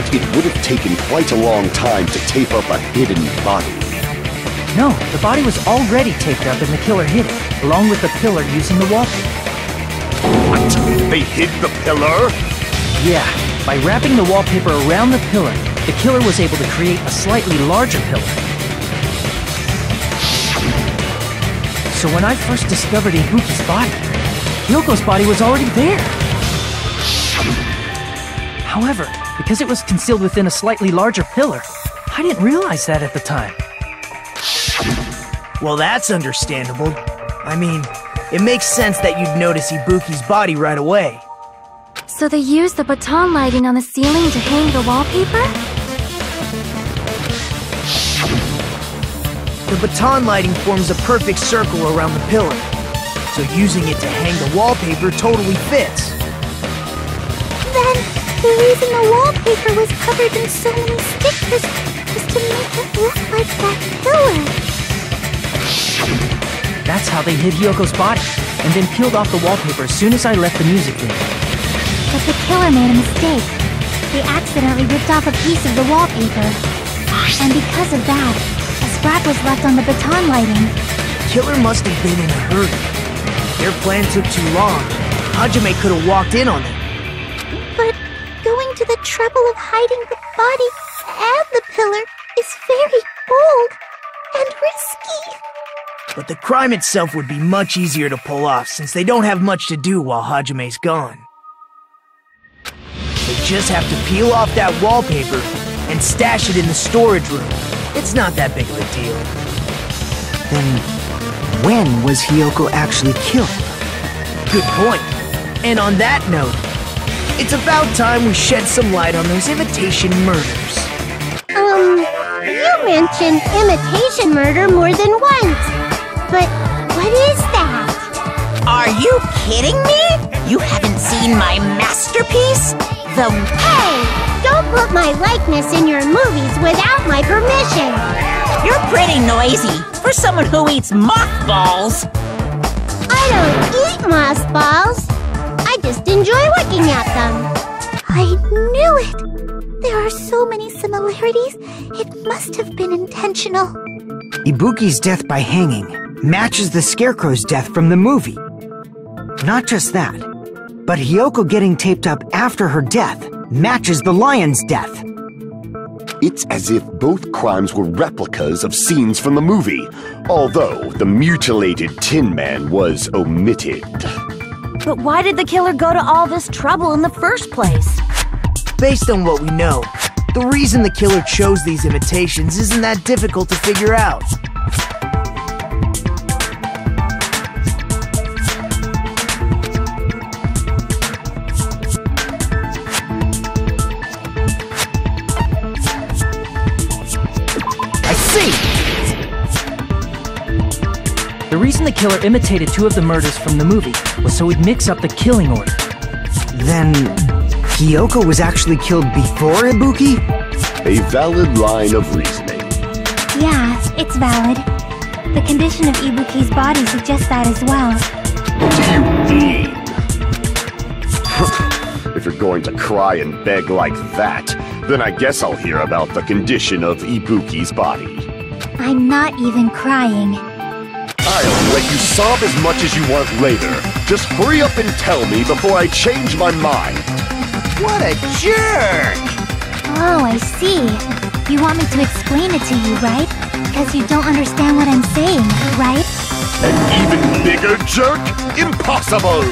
but it would have taken quite a long time to tape up a hidden body. No, the body was already taped up and the killer hid it, along with the pillar using the wallpaper. What? They hid the pillar? Yeah, by wrapping the wallpaper around the pillar, the killer was able to create a slightly larger pillar. So when I first discovered Ibuki's body, Hyoko's body was already there. However, because it was concealed within a slightly larger pillar, I didn't realize that at the time. Well, that's understandable. I mean, it makes sense that you'd notice Ibuki's body right away. So they used the baton lighting on the ceiling to hang the wallpaper? The baton lighting forms a perfect circle around the pillar, so using it to hang the wallpaper totally fits. Then, the reason the wallpaper was covered in so many stickers was to make it look like that pillar. That's how they hid Hyoko's body, and then peeled off the wallpaper as soon as I left the music room. But the killer made a mistake. They accidentally ripped off a piece of the wallpaper. And because of that, a scrap was left on the baton lighting. Killer must have been in a hurry. Their plan took too long. Hajime could have walked in on it. But going to the trouble of hiding the body and the pillar is very bold and risky. But the crime itself would be much easier to pull off since they don't have much to do while Hajime's gone. They just have to peel off that wallpaper and stash it in the storage room. It's not that big of a deal. Then, when was Hyoko actually killed? Good point. And on that note, it's about time we shed some light on those imitation murders. You mentioned imitation murder more than once. But what is that? Are you kidding me? You haven't seen my masterpiece? Hey! Don't put my likeness in your movies without my permission! You're pretty noisy for someone who eats mothballs. I don't eat mothballs. I just enjoy looking at them. I knew it! There are so many similarities. It must have been intentional. Ibuki's death by hanging matches the Scarecrow's death from the movie. Not just that, but Hyoko getting taped up after her death matches the lion's death. It's as if both crimes were replicas of scenes from the movie, although the mutilated Tin Man was omitted. But why did the killer go to all this trouble in the first place? Based on what we know, the reason the killer chose these imitations isn't that difficult to figure out. The reason the killer imitated two of the murders from the movie was so he'd mix up the killing order. Then, Hyoko was actually killed before Ibuki? A valid line of reasoning. Yeah, it's valid. The condition of Ibuki's body suggests that as well. What do you mean? If you're going to cry and beg like that, then I guess I'll hear about the condition of Ibuki's body. I'm not even crying. I'll let you sob as much as you want later. Just hurry up and tell me before I change my mind. What a jerk! Oh, I see. You want me to explain it to you, right? Because you don't understand what I'm saying, right? An even bigger jerk? Impossible!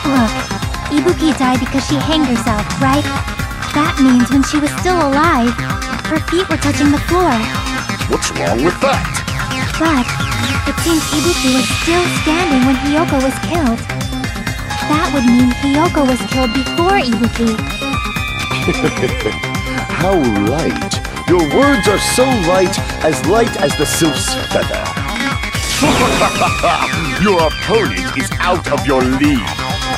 Look, Ibuki died because she hanged herself, right? That means when she was still alive, her feet were touching the floor. What's wrong with that? But it seems Ibuki was still standing when Hyoko was killed. That would mean Hyoko was killed before Ibuki. How light. Your words are so light as the sylph's feather. Your opponent is out of your league.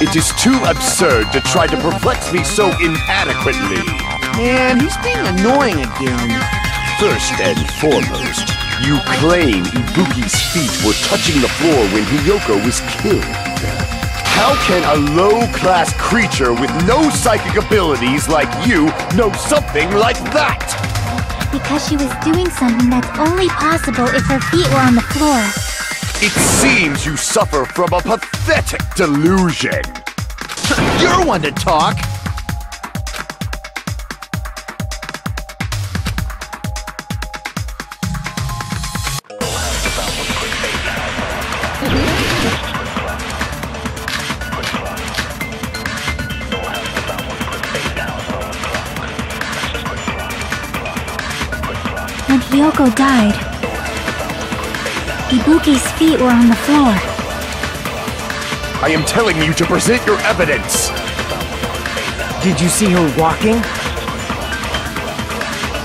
It is too absurd to try to perplex me so inadequately. Man, he's being annoying again. First and foremost, you claim Ibuki's feet were touching the floor when Hyoko was killed. How can a low-class creature with no psychic abilities like you know something like that? Because she was doing something that's only possible if her feet were on the floor. It seems you suffer from a pathetic delusion. You're one to talk. When Hiyoko died, Ibuki's feet were on the floor. I am telling you to present your evidence. Did you see her walking?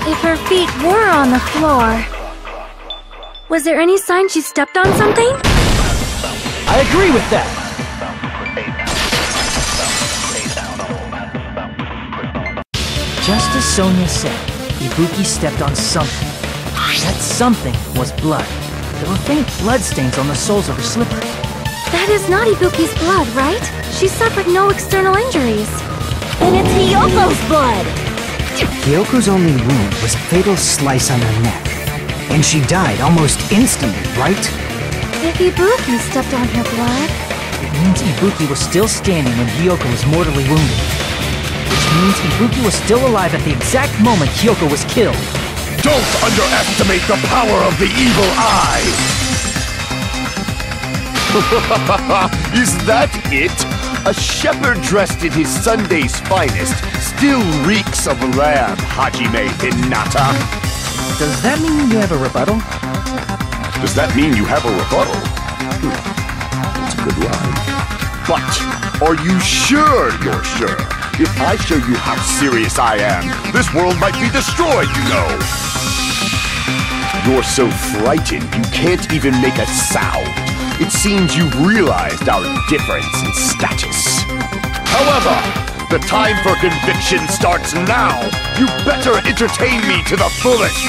If her feet were on the floor, was there any sign she stepped on something? I agree with that. Just as Sonia said, Ibuki stepped on something. That something was blood. There were faint bloodstains on the soles of her slippers. That is not Ibuki's blood, right? She suffered no external injuries. Then it's Hiyoko's blood! Hyoko's only wound was a fatal slice on her neck. And she died almost instantly, right? If Ibuki stepped on her blood... It means Ibuki was still standing when Hiyoko was mortally wounded. Which means Ibuki was still alive at the exact moment Hiyoko was killed. Don't underestimate the power of the evil eye! Is that it? A shepherd dressed in his Sunday's finest still reeks of lamb, Hajime Hinata. Does that mean you have a rebuttal? Does that mean you have a rebuttal? That's a good line. But are you sure you're sure? If I show you how serious I am, this world might be destroyed, you know. You're so frightened you can't even make a sound. It seems you've realized our difference in status. However, the time for conviction starts now. You better entertain me to the fullest.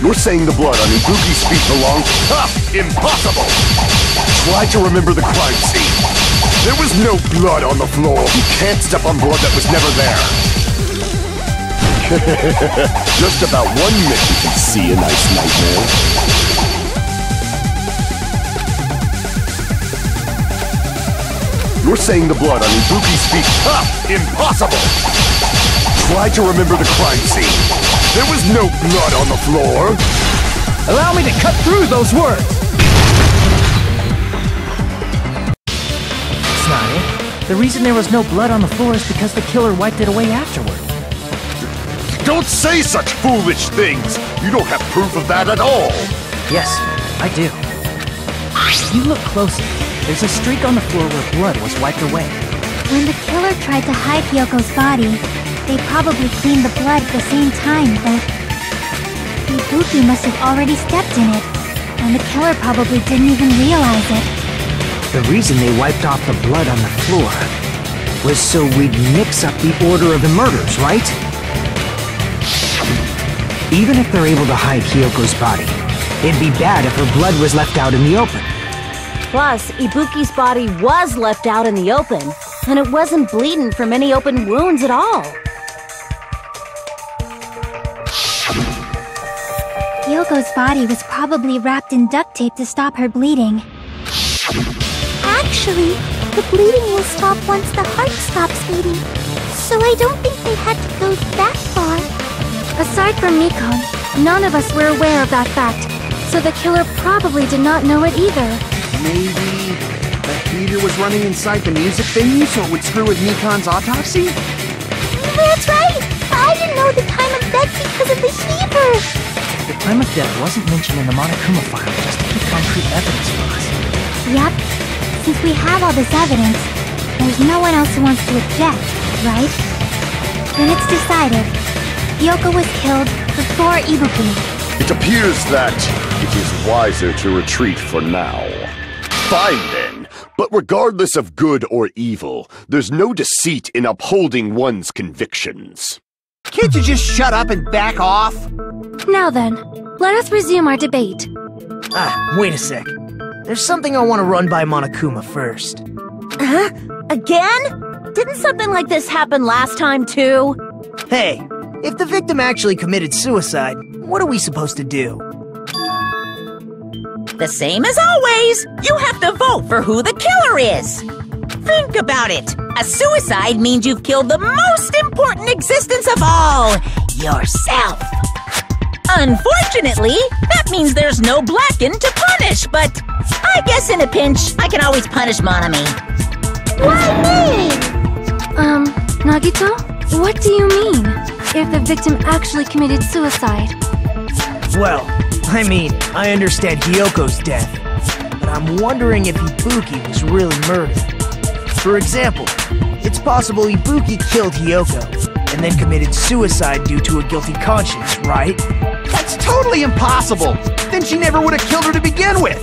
You're saying the blood on Ibuki's feet belongs... Ha! Impossible! Try to remember the crime scene. There was no blood on the floor. You can't step on blood that was never there. Just about 1 minute you can see a nice nightmare. You're saying the blood on Ibuki's feet... Ha! Impossible! Try to remember the crime scene. There was no blood on the floor. Allow me to cut through those words! That's not it. The reason there was no blood on the floor is because the killer wiped it away afterward. Don't say such foolish things! You don't have proof of that at all! Yes, I do. If you look closely, there's a streak on the floor where blood was wiped away. When the killer tried to hide Hyoko's body, they probably cleaned the blood at the same time, but Ibuki must have already stepped in it, and the killer probably didn't even realize it. The reason they wiped off the blood on the floor was so we'd mix up the order of the murders, right? Even if they're able to hide Hyoko's body, it'd be bad if her blood was left out in the open. Plus, Ibuki's body was left out in the open, and it wasn't bleeding from any open wounds at all. Hyoko's body was probably wrapped in duct tape to stop her bleeding. Actually, the bleeding will stop once the heart stops beating, so I don't think they had to go that far. Aside from Mikon, none of us were aware of that fact, so the killer probably did not know it either. Maybe the heater was running inside the music venue so it would screw with Mikon's autopsy? That's right! I didn't know the time of death because of the heater! The time of death wasn't mentioned in the Monokuma file just to keep concrete evidence for us. Yep. Since we have all this evidence, there's no one else who wants to object, right? Then it's decided. Hyoko was killed before Ibuki. It appears that it is wiser to retreat for now. Fine then. But regardless of good or evil, there's no deceit in upholding one's convictions. Can't you just shut up and back off? Now then, let us resume our debate. Wait a sec. There's something I want to run by Monokuma first. Huh? Again? Didn't something like this happen last time, too? Hey, if the victim actually committed suicide, what are we supposed to do? The same as always. You have to vote for who the killer is. Think about it. A suicide means you've killed the most important existence of all, yourself. Unfortunately, that means there's no Blacken to punish, but I guess in a pinch, I can always punish Monami. Why me? Nagito? What do you mean? If the victim actually committed suicide? Well, I mean, I understand Hyoko's death, but I'm wondering if Ibuki was really murdered. For example, it's possible Ibuki killed Hyoko, and then committed suicide due to a guilty conscience, right? That's totally impossible! Then she never would have killed her to begin with!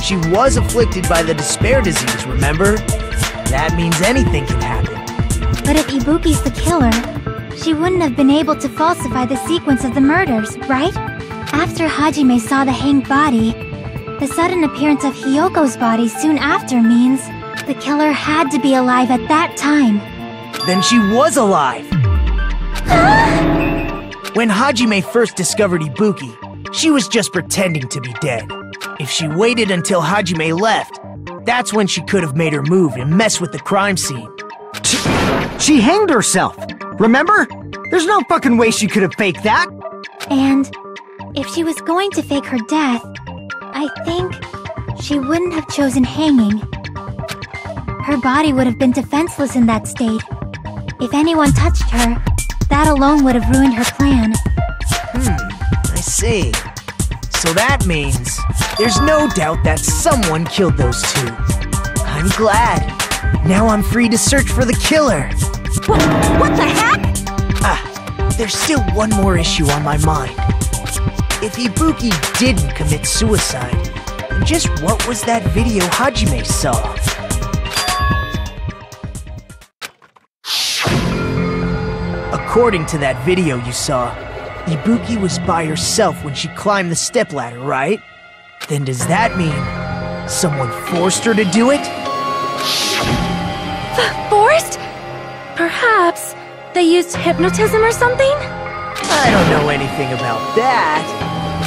She was afflicted by the despair disease, remember? That means anything can happen. But if Ibuki's the killer, she wouldn't have been able to falsify the sequence of the murders, right? After Hajime saw the hanged body, the sudden appearance of Hyoko's body soon after means the killer had to be alive at that time. Then she was alive! When Hajime first discovered Ibuki, she was just pretending to be dead. If she waited until Hajime left, that's when she could have made her move and mess with the crime scene. She hanged herself! Remember? There's no fucking way she could have faked that! And if she was going to fake her death, I think she wouldn't have chosen hanging. Her body would have been defenseless in that state. If anyone touched her, that alone would have ruined her plan. I see. So that means there's no doubt that someone killed those two. I'm glad. Now I'm free to search for the killer. What the heck? There's still one more issue on my mind. If Ibuki didn't commit suicide, then just what was that video Hajime saw? According to that video you saw, Ibuki was by herself when she climbed the stepladder, right? Then does that mean someone forced her to do it? Forced? Perhaps they used hypnotism or something? I don't know anything about that.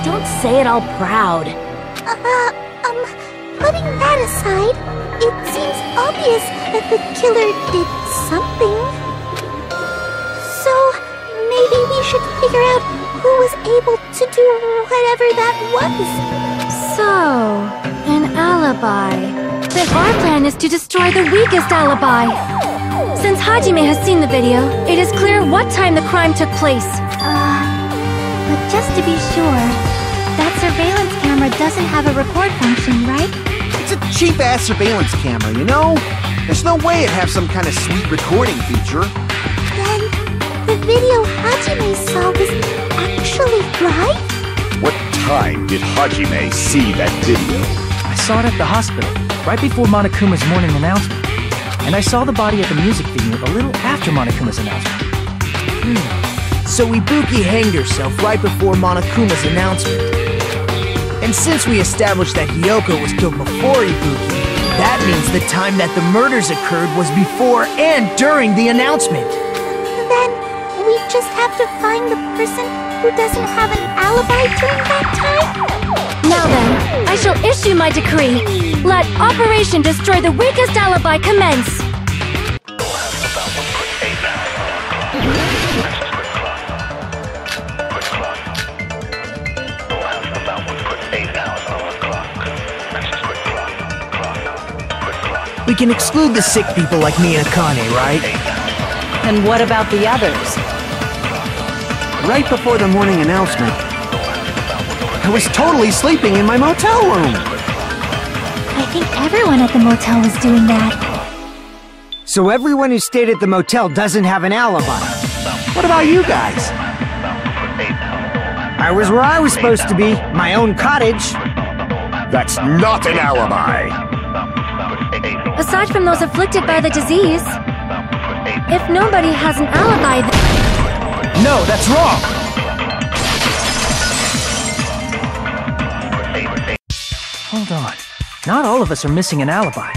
Don't say it all proud. Putting that aside, it seems obvious that the killer did something. So, maybe we should figure out who was able to do whatever that was. So, an alibi. Then our plan is to destroy the weakest alibi. Since Hajime has seen the video, it is clear what time the crime took place. But just to be sure, that surveillance camera doesn't have a record function, right? It's a cheap-ass surveillance camera, you know? There's no way it'd have some kind of sweet recording feature. Then, the video Hajime saw was actually live? What time did Hajime see that video? I saw it at the hospital, right before Monokuma's morning announcement. And I saw the body at the music venue a little after Monokuma's announcement. So Ibuki hanged herself right before Monokuma's announcement. And since we established that Hyoko was killed before Ibuki, that means the time that the murders occurred was before and during the announcement. Then, we just have to find the person who doesn't have an alibi during that time? Now then, I shall issue my decree. Let Operation Destroy the Weakest Alibi commence. We can exclude the sick people like me and Akane, right? And what about the others? Right before the morning announcement, I was totally sleeping in my motel room. I think everyone at the motel was doing that. So everyone who stayed at the motel doesn't have an alibi. What about you guys? I was where I was supposed to be, my own cottage. That's not an alibi! aside from those afflicted by the disease. If nobody has an alibi, then... No, that's wrong! Hold on. Not all of us are missing an alibi.